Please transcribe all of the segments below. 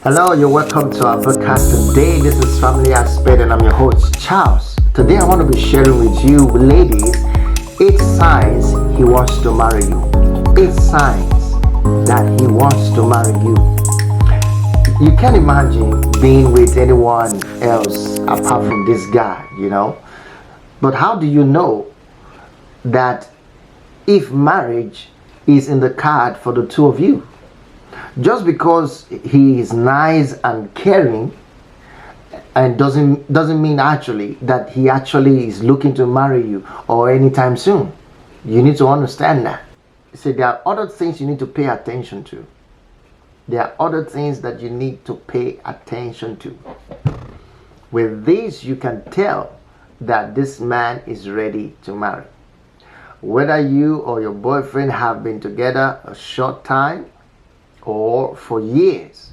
Hello, you're welcome to our podcast today. This is Family Aspect and I'm your host, Charles. Today I want to be sharing with you, ladies, 8 signs he wants to marry you. 8 signs that he wants to marry you. You can't imagine being with anyone else apart from this guy. But how do you know that if marriage is in the card for the two of you? Just because he is nice and caring and doesn't mean actually that he actually is looking to marry you or anytime soon. You need to understand that. See, there are other things you need to pay attention to. There are other things that you need to pay attention to. With this, you can tell that this man is ready to marry. Whether you or your boyfriend have been together a short time or for years,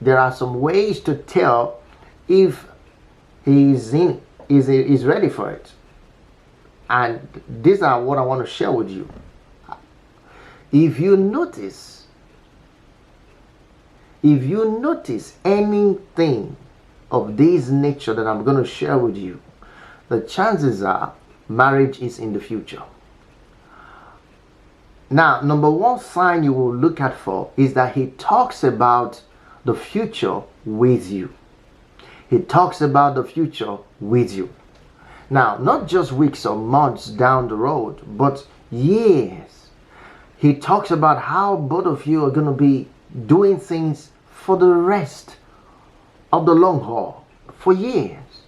there are some ways to tell if he is ready for it. And these are what I want to share with you. If you notice anything of this nature that I'm going to share with you, the chances are marriage is in the future. Now, number one sign you will look at for is that he talks about the future with you. He talks about the future with you. Now, not just weeks or months down the road, but years. He talks about how both of you are going to be doing things for the rest of the long haul, for years.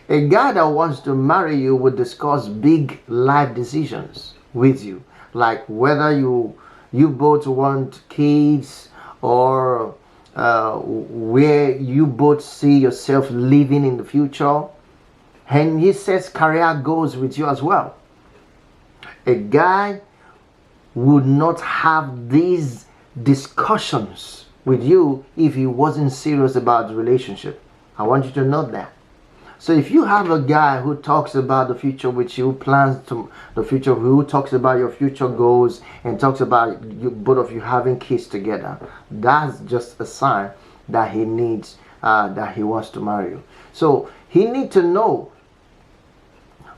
A guy that wants to marry you will discuss big life decisions with you, like whether you both want kids or where you both see yourself living in the future. And he says career goals with you as well. A guy would not have these discussions with you if he wasn't serious about the relationship. I want you to note that. So if you have a guy who talks about the future with you, plans to the future, who talks about your future goals and talks about both of you having kids together, that's just a sign that he needs, that he wants to marry you. So he needs to know,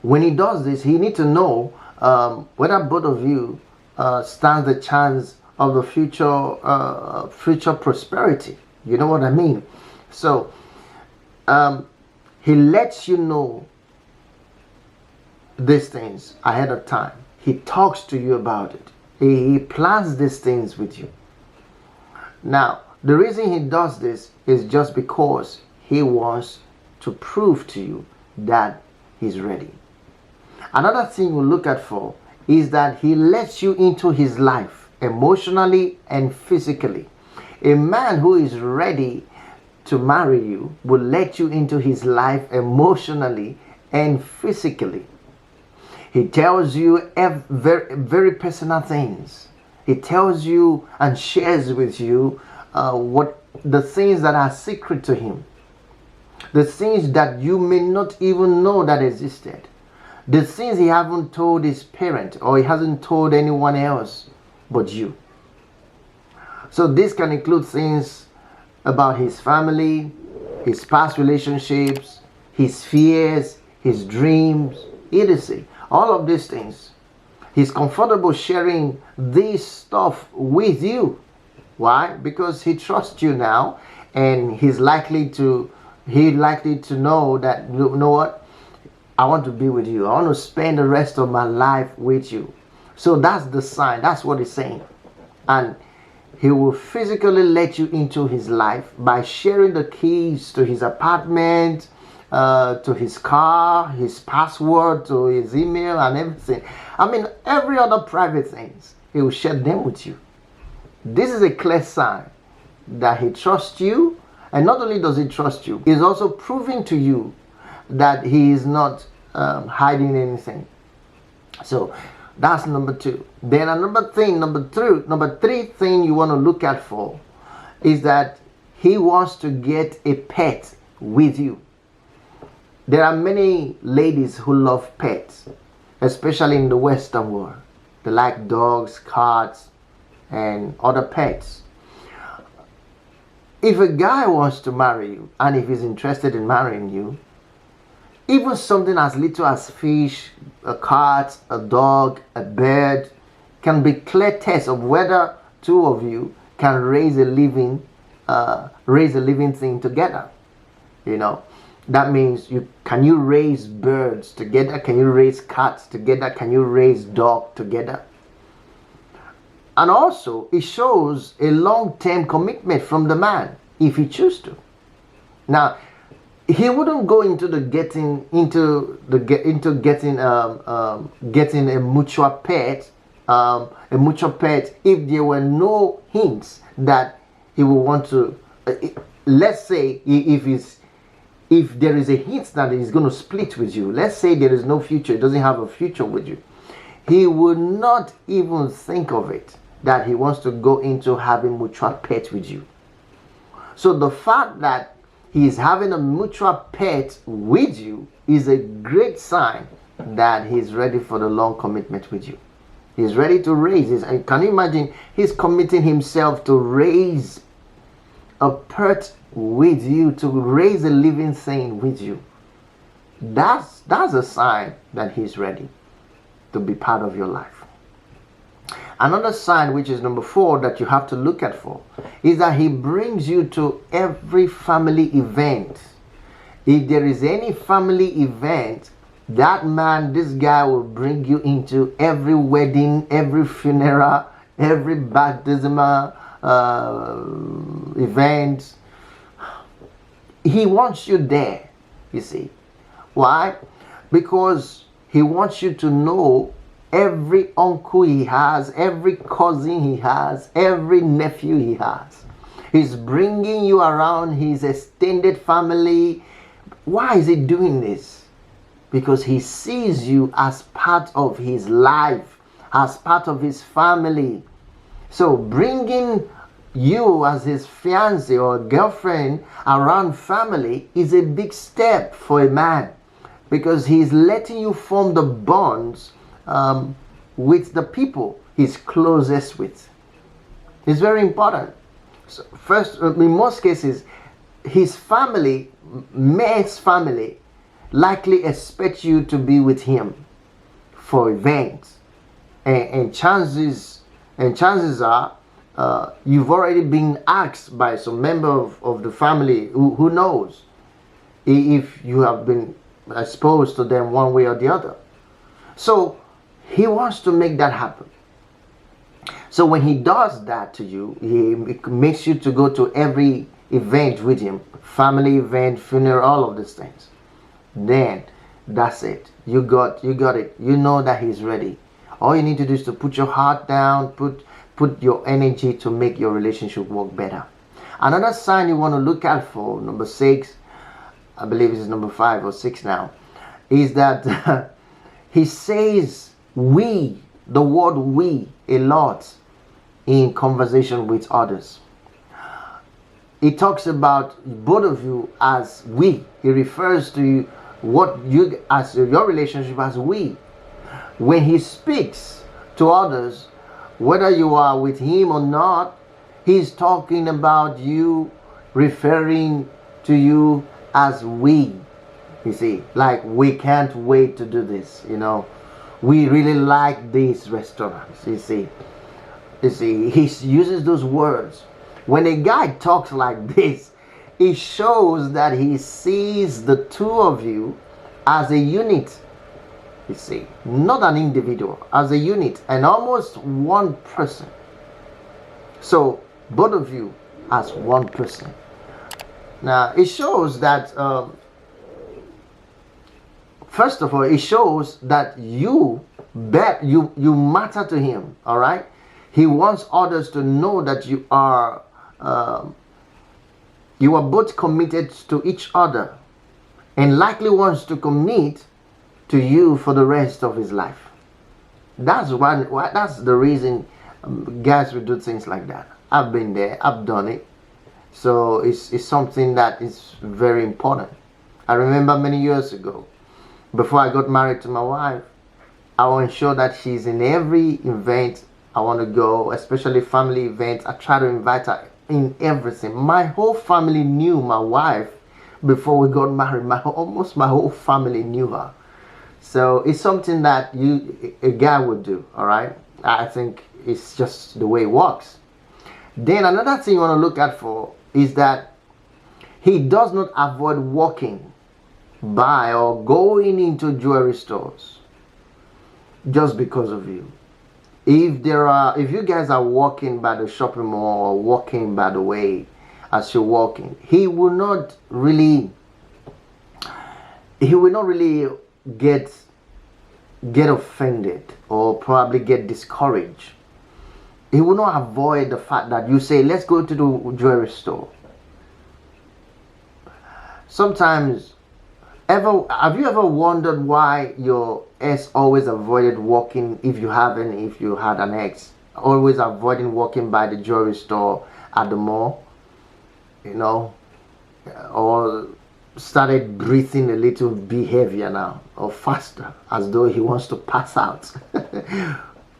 when he does this, he needs to know whether both of you stand the chance of the future prosperity. You know what I mean? So he lets you know these things ahead of time. He talks to you about it. He plans these things with you. Now, the reason he does this is just because he wants to prove to you that he's ready. Another thing we'll look at for is that he lets you into his life emotionally and physically. A man who is ready to marry you will let you into his life emotionally and physically. He tells you very, very personal things. He tells you and shares with you what the things that are secret to him, the things that you may not even know that existed, the things he haven't told his parent or he hasn't told anyone else but you. So this can include things about his family, his past relationships, his fears, his dreams, etc. All of these things. He's comfortable sharing this stuff with you. Why? Because he trusts you now, and he's likely to know that, you know what? I want to be with you. I want to spend the rest of my life with you. So that's the sign. That's what he's saying. And he will physically let you into his life by sharing the keys to his apartment, to his car, his password, to his email and everything. I mean, every other private things, he will share them with you. This is a clear sign that he trusts you. And not only does he trust you, he's also proving to you that he is not hiding anything. So that's number two. Then number three thing you want to look at for is that he wants to get a pet with you. There are many ladies who love pets, especially in the Western world. They like dogs, cats, and other pets. If a guy wants to marry you and if he's interested in marrying you, even something as little as fish, a cat, a dog, a bird can be clear test of whether two of you can raise a living thing together. You know, that means can you raise birds together? Can you raise cats together? Can you raise dog together? And also, it shows a long-term commitment from the man if he chooses to. Now, he wouldn't go into getting a mutual pet, if there were no hints that he would want to. Let's say if there is a hint that he's going to split with you. Let's say there is no future; he doesn't have a future with you. He would not even think of it that he wants to go into having mutual pet with you. So the fact that he is having a mutual pet with you is a great sign that he's ready for the long commitment with you. He's ready to raise this. And can you imagine? He's committing himself to raise a pet with you, to raise a living thing with you. That's a sign that he's ready to be part of your life. Another sign, which is number 4, that you have to look at for, is that he brings you to every family event. If there is any family event, this guy will bring you into every wedding, every funeral, every baptismal event. He wants you there, you see. Why? Because he wants you to know every uncle he has, every cousin he has, every nephew he has. He's bringing you around his extended family. Why is he doing this? Because he sees you as part of his life, as part of his family. So bringing you as his fiancé or girlfriend around family is a big step for a man, because he's letting you form the bonds with the people he's closest with. It's very important. So first, in most cases, his family, man's family, likely expect you to be with him for events, and chances are you've already been asked by some member of the family who knows if you have been exposed to them one way or the other. So he wants to make that happen. So when he does that to you, he makes you to go to every event with him, family event, funeral, all of these things. Then that's it. You got it. You know that he's ready. All you need to do is to put your heart down, put your energy to make your relationship work better. Another sign you want to look out for, number 6, I believe it's number 5 or 6 now, is that he says the word we a lot in conversation with others. He talks about both of you as we. He refers to what you as your relationship as we. When he speaks to others, whether you are with him or not, he's talking about you, referring to you as we. You see, like, we can't wait to do this, we really like these restaurants. You see, he uses those words. When a guy talks like this, it shows that he sees the two of you as a unit. You see, not an individual, as a unit, and almost one person. So both of you as one person. Now it shows that first of all, it shows that you matter to him. All right, he wants others to know that you are both committed to each other, and likely wants to commit to you for the rest of his life. That's the reason guys will do things like that. I've been there, I've done it. So it's something that is very important. I remember many years ago, before I got married to my wife, I will ensure that she's in every event I want to go, especially family events. I try to invite her in everything. My whole family knew my wife before we got married. Almost my whole family knew her. So it's something that a guy would do. All right, I think it's just the way it works. Then another thing you want to look at for is that he does not avoid walking by or going into jewelry stores just because of you. If you guys are walking by the shopping mall or walking by the way as you're walking, he will not really get offended or probably get discouraged. He will not avoid the fact that you say, let's go to the jewelry store. Sometimes, have you ever wondered why your ex always avoided walking, if you had an ex, always avoiding walking by the jewelry store at the mall, or started breathing a little bit heavier now or faster, as though he wants to pass out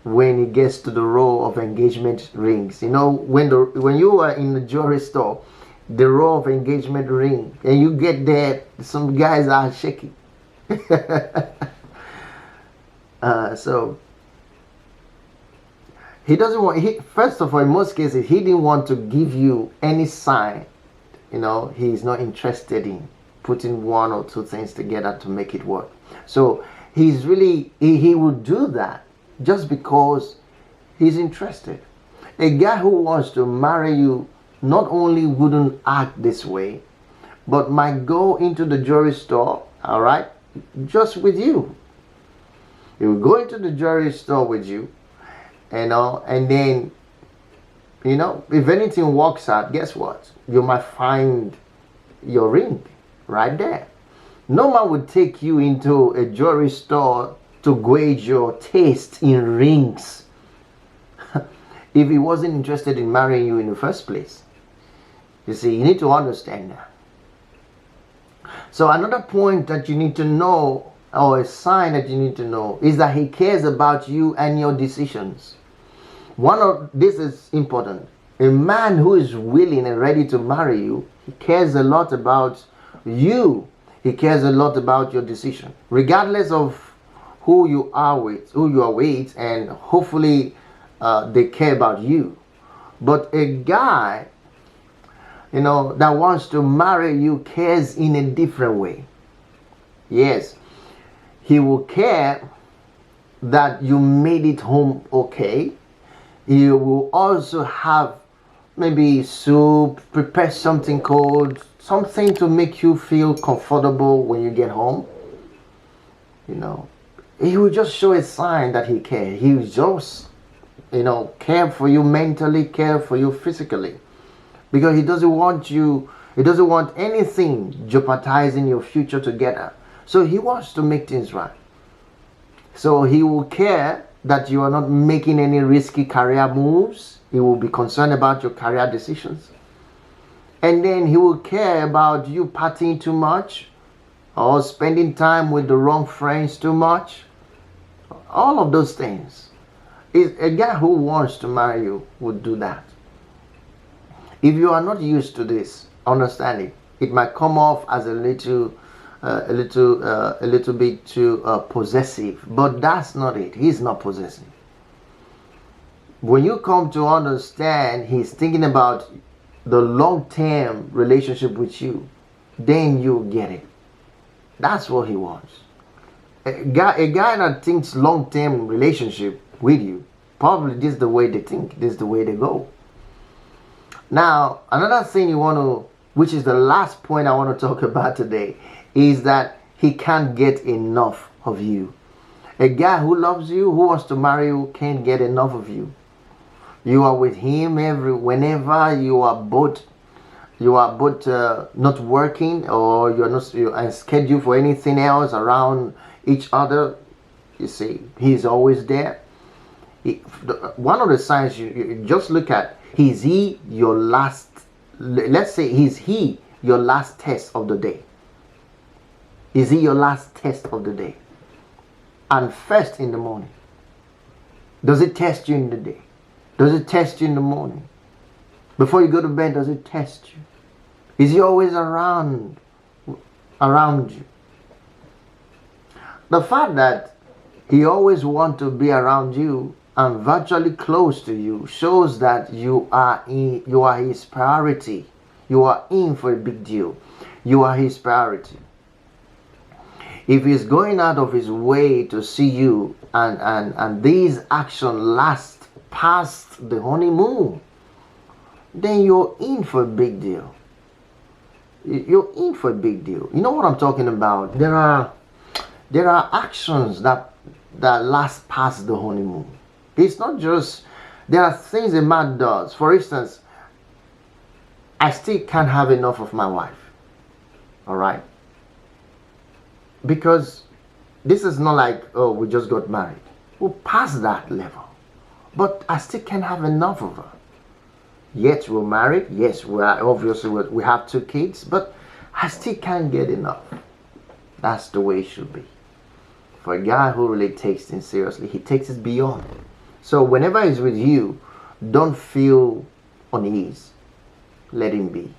when he gets to the row of engagement rings. When you are in the jewelry store, the row of engagement ring, and you get there, some guys are shaking. So he doesn't want. First of all, in most cases, he didn't want to give you any sign. He's not interested in putting one or two things together to make it work. So he would do that just because he's interested. A guy who wants to marry you not only wouldn't act this way, but might go into the jewelry store, all right, just with you. He will go into the jewelry store with you, and then, if anything works out, guess what? You might find your ring right there. No man would take you into a jewelry store to gauge your taste in rings if he wasn't interested in marrying you in the first place. You see, you need to understand that. So another point that you need to know, or a sign that you need to know, is that he cares about you and your decisions. This is important. A man who is willing and ready to marry you, he cares a lot about you. He cares a lot about your decision, regardless of who you are with, and hopefully they care about you. But a guy that wants to marry you cares in a different way. Yes, he will care that you made it home okay. He will also have maybe soup, prepare something cold, something to make you feel comfortable when you get home. He will just show a sign that he cares. He will just, care for you mentally, care for you physically. Because he doesn't want anything jeopardizing your future together. So he wants to make things right. So he will care that you are not making any risky career moves. He will be concerned about your career decisions. And then he will care about you partying too much or spending time with the wrong friends too much. All of those things. A guy who wants to marry you would do that. If you are not used to this, understand it. It might come off as a little bit too possessive, but that's not it. He's not possessive. When you come to understand, he's thinking about the long-term relationship with you, then you get it. That's what he wants. A guy that thinks long-term relationship with you, probably this is the way they think, this is the way they go. Now, another thing which is the last point I want to talk about today, is that he can't get enough of you. A guy who loves you, who wants to marry you, can't get enough of you. You are with him whenever you are both not working, or you are scheduled for anything else around each other. You see, he's always there. One of the signs you just look at, let's say is he your last test of the day? Is he your last test of the day? And first in the morning? Does it test you in the day? Does it test you in the morning? Before you go to bed, does he test you? Is he always around you? The fact that he always wants to be around you and virtually close to you shows that you are his priority. You are in for a big deal. You are his priority. If he's going out of his way to see you and these actions last past the honeymoon, then you're in for a big deal. You're in for a big deal. You know what I'm talking about? There are actions that last past the honeymoon. It's not just, there are things a man does. For instance, I still can't have enough of my wife. All right? Because this is not like, oh, we just got married. We're past that level. But I still can't have enough of her. Yes, we're married. Yes, we have 2 kids. But I still can't get enough. That's the way it should be. For a guy who really takes things seriously, he takes it beyond. So whenever he's with you, don't feel unease. Let him be.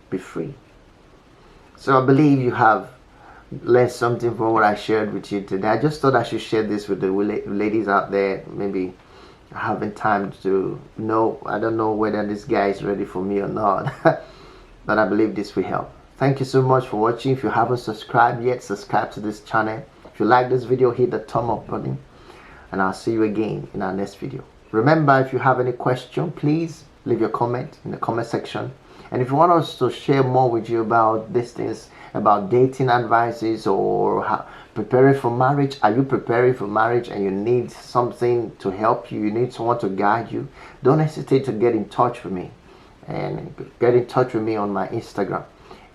Be free. So I believe you have learned something from what I shared with you today. I just thought I should share this with the ladies out there. Maybe having time to know. I don't know whether this guy is ready for me or not. But I believe this will help. Thank you so much for watching. If you haven't subscribed yet, subscribe to this channel. If you like this video, hit the thumb up button. And I'll see you again in our next video. Remember, if you have any question, please leave your comment in the comment section. And if you want us to share more with you about these things, about dating advices or preparing for marriage, are you preparing for marriage and you need something to help you, you need someone to guide you, don't hesitate to get in touch with me. And get in touch with me on my Instagram.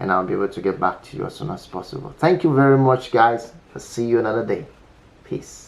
And I'll be able to get back to you as soon as possible. Thank you very much, guys. I'll see you another day. Peace.